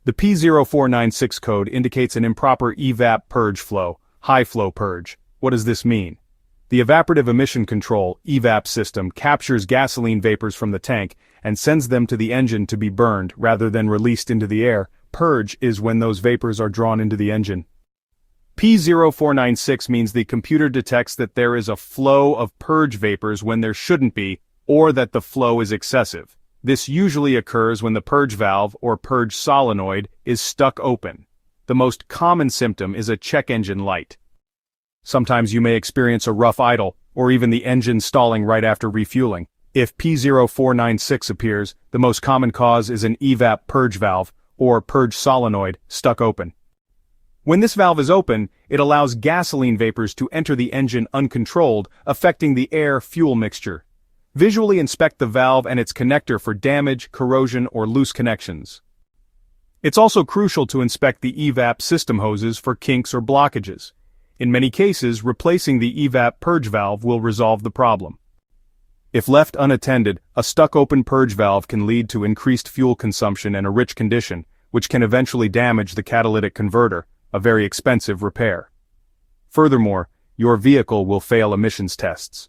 The P0496 code indicates an improper EVAP purge flow, high flow purge. What does this mean? The evaporative emission control (EVAP) system captures gasoline vapors from the tank and sends them to the engine to be burned rather than released into the air. Purge is when those vapors are drawn into the engine. P0496 means the computer detects that there is a flow of purge vapors when there shouldn't be, or that the flow is excessive. This usually occurs when the purge valve or purge solenoid is stuck open. The most common symptom is a check engine light. Sometimes you may experience a rough idle, or even the engine stalling right after refueling. If P0496 appears, the most common cause is an EVAP purge valve, or purge solenoid, stuck open. When this valve is open, it allows gasoline vapors to enter the engine uncontrolled, affecting the air-fuel mixture. Visually inspect the valve and its connector for damage, corrosion, or loose connections. It's also crucial to inspect the EVAP system hoses for kinks or blockages. In many cases, replacing the EVAP purge valve will resolve the problem. If left unattended, a stuck-open purge valve can lead to increased fuel consumption and a rich condition, which can eventually damage the catalytic converter, a very expensive repair. Furthermore, your vehicle will fail emissions tests.